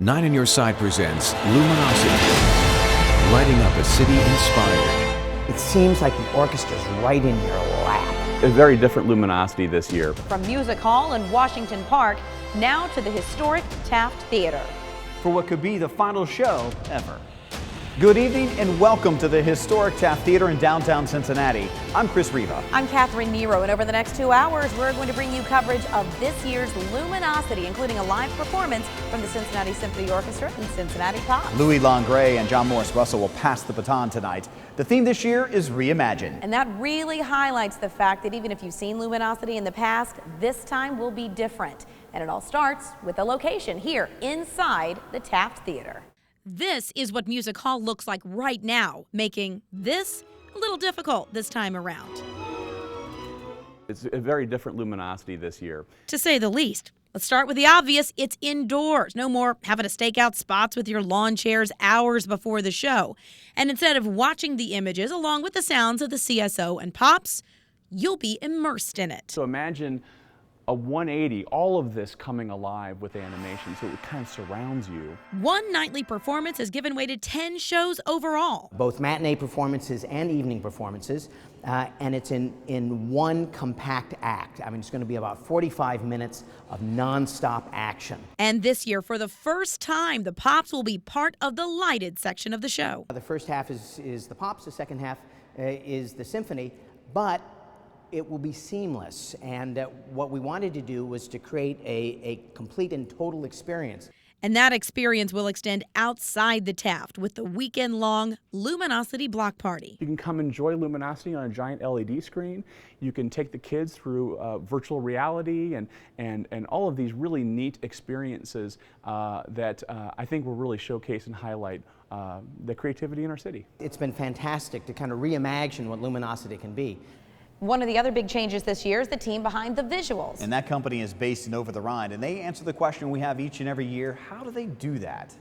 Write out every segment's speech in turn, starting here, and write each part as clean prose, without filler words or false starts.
Nine on Your Side presents LumenoCity, lighting up a city inspired. It seems like the orchestra's right in your lap. A very different LumenoCity this year. From Music Hall in Washington Park, now to the historic Taft Theater. For what could be the final show ever. Good evening and welcome to the historic Taft Theater in downtown Cincinnati. I'm Chris Riva. I'm Catherine Nero, and over the next 2 hours, we're going to bring you coverage of this year's LumenoCity, including a live performance from the Cincinnati Symphony Orchestra and Cincinnati Pops. Louis Longray and John Morris Russell will pass the baton tonight. The theme this year is Reimagine. And that really highlights the fact that even if you've seen LumenoCity in the past, this time will be different. And it all starts with the location here inside the Taft Theater. This is what Music Hall looks like right now, making this a little difficult this time around. It's a very different LumenoCity this year. To say the least. Let's start with the obvious. It's indoors. No more having to stake out spots with your lawn chairs hours before the show. And instead of watching the images along with the sounds of the CSO and Pops, you'll be immersed in it. So imagine a 180, all of this coming alive with animation, so it kind of surrounds you. One nightly performance has given way to 10 shows overall. Both matinee performances and evening performances, and it's in one compact act. I mean, it's going to be about 45 minutes of nonstop action. And this year, for the first time, the Pops will be part of the lighted section of the show. The first half is the Pops, the second half is the symphony, but it will be seamless, and what we wanted to do was to create a complete and total experience. And that experience will extend outside the Taft with the weekend-long LumenoCity Block Party. You can come enjoy LumenoCity on a giant LED screen. You can take the kids through virtual reality and all of these really neat experiences that I think will really showcase and highlight the creativity in our city. It's been fantastic to kind of reimagine what LumenoCity can be. One of the other big changes this year is the team behind the visuals. And that company is based in Over the Rhine, and they answer the question we have each and every year: how do they do that?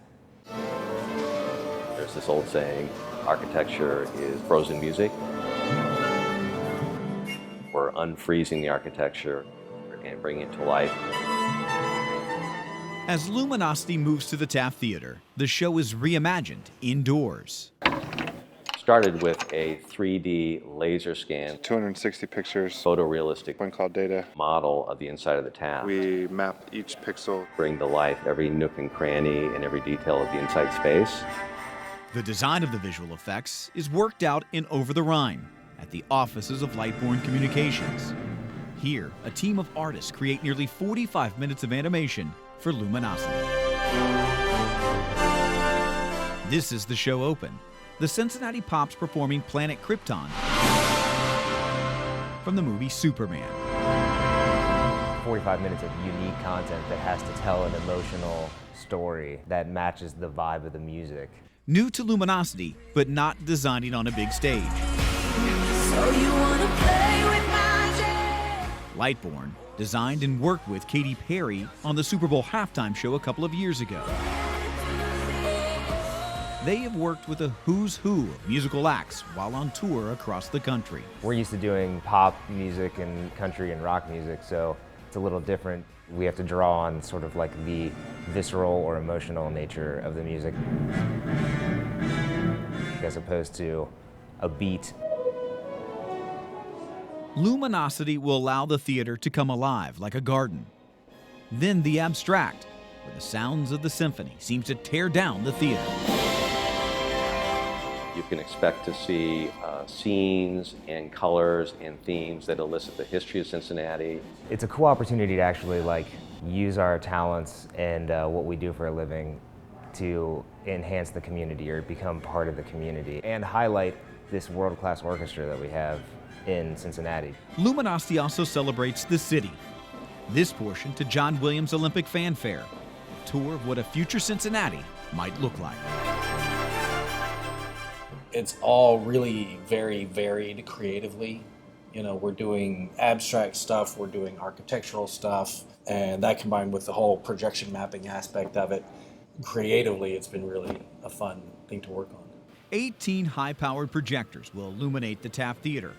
There's this old saying, architecture is frozen music. We're unfreezing the architecture and bringing it to life. As LumenoCity moves to the Taft Theater, the show is reimagined indoors. Started with a 3D laser scan, 260 pictures, photorealistic one cloud data model of the inside of the Taft. We map each pixel, Bring to life every nook and cranny and every detail of the inside space. The design of the visual effects is worked out in Over the Rhine at the offices of Lightborn Communications. Here, a team of artists create nearly 45 minutes of animation for LumenoCity. This is the show open. The Cincinnati Pops performing Planet Krypton from the movie Superman. 45 minutes of unique content that has to tell an emotional story that matches the vibe of the music. New to LumenoCity, but not designing on a big stage. So you wanna play with magic? Lightborn designed and worked with Katy Perry on the Super Bowl halftime show a couple of years ago. They have worked with a who's who of musical acts while on tour across the country. We're used to doing pop music and country and rock music, so it's a little different. We have to draw on sort of like the visceral or emotional nature of the music as opposed to a beat. LumenoCity will allow the theater to come alive like a garden. Then the abstract, where the sounds of the symphony seems to tear down the theater. You can expect to see scenes and colors and themes that elicit the history of Cincinnati. It's a cool opportunity to actually use our talents and what we do for a living to enhance the community or become part of the community and highlight this world-class orchestra that we have in Cincinnati. LumenoCity also celebrates the city. This portion to John Williams' Olympic Fanfare, a tour of what a future Cincinnati might look like. It's all really very varied creatively. You know, we're doing abstract stuff, we're doing architectural stuff, and that combined with the whole projection mapping aspect of it, creatively it's been really a fun thing to work on. 18 high-powered projectors will illuminate the Taft Theater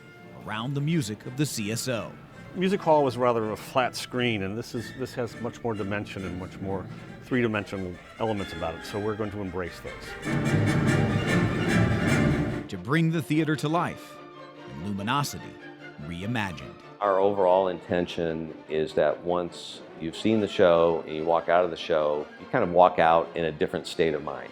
around the music of the CSO. Music Hall was rather a flat screen, and this has much more dimension and much more three-dimensional elements about it, so we're going to embrace those. To bring the theater to life, LumenoCity reimagined. Our overall intention is that once you've seen the show and you walk out of the show, you kind of walk out in a different state of mind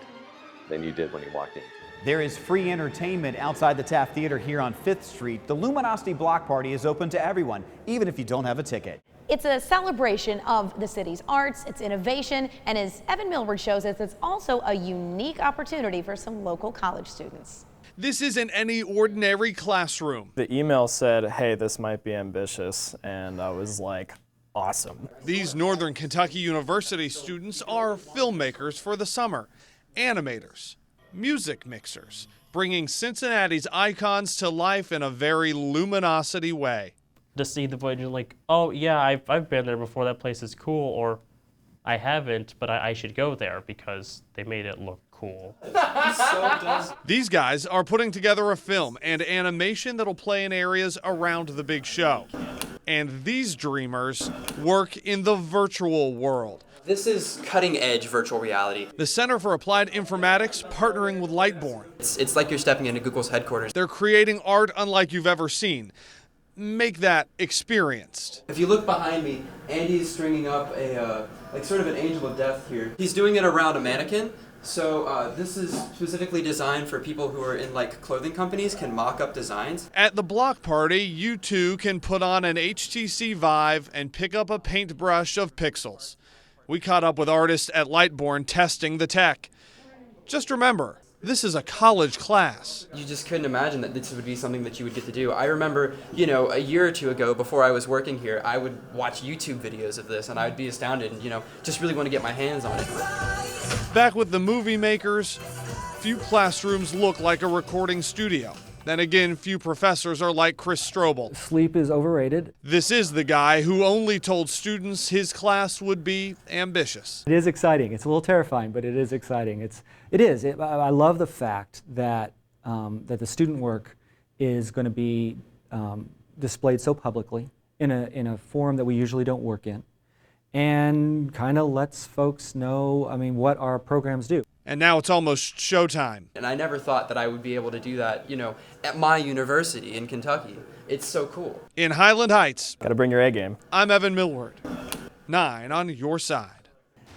than you did when you walked in. There is free entertainment outside the Taft Theater here on 5th Street. The LumenoCity Block Party is open to everyone, even if you don't have a ticket. It's a celebration of the city's arts, its innovation, and as Evan Millward shows us, it's also a unique opportunity for some local college students. This isn't any ordinary classroom. The email said, hey, this might be ambitious, and I was like, awesome. These Northern Kentucky University students are filmmakers for the summer, animators, music mixers, bringing Cincinnati's icons to life in a very LumenoCity way. To see the void, you're like, oh yeah, I've been there before, that place is cool, or I haven't, but I should go there because they made it look cool. These guys are putting together a film and animation that'll play in areas around the big show. And these dreamers work in the virtual world. This is cutting-edge virtual reality. The Center for Applied Informatics partnering with Lightborn. It's like you're stepping into Google's headquarters. They're creating art unlike you've ever seen. Make that experienced. If you look behind me, Andy's stringing up a like sort of an angel of death here. He's doing it around a mannequin. So this is specifically designed for people who are in like clothing companies, can mock up designs. At the block party, you too can put on an HTC Vive and pick up a paintbrush of pixels. We caught up with artists at Lightborn testing the tech. Just remember, this is a college class. You just couldn't imagine that this would be something that you would get to do. I remember, a year or two ago before I was working here, I would watch YouTube videos of this and I would be astounded and, just really want to get my hands on it. Back with the movie makers, few classrooms look like a recording studio. Then again, few professors are like Chris Strobel. Sleep is overrated. This is the guy who only told students his class would be ambitious. It is exciting. It's a little terrifying, but it is exciting. I love the fact that that the student work is going to be displayed so publicly in a forum that we usually don't work in, and kind of lets folks know, what our programs do. And now it's almost showtime. And I never thought that I would be able to do that, at my university in Kentucky. It's so cool. In Highland Heights. Got to bring your A game. I'm Evan Millward. 9 on your side.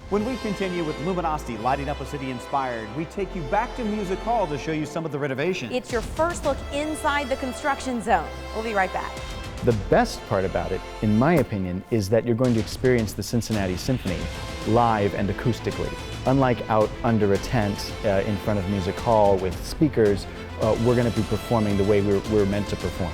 When we continue with LumenoCity Lighting Up a City Inspired, we take you back to Music Hall to show you some of the renovations. It's your first look inside the construction zone. We'll be right back. The best part about it, in my opinion, is that you're going to experience the Cincinnati Symphony live and acoustically. Unlike out under a tent in front of Music Hall with speakers, we're going to be performing the way we're meant to perform.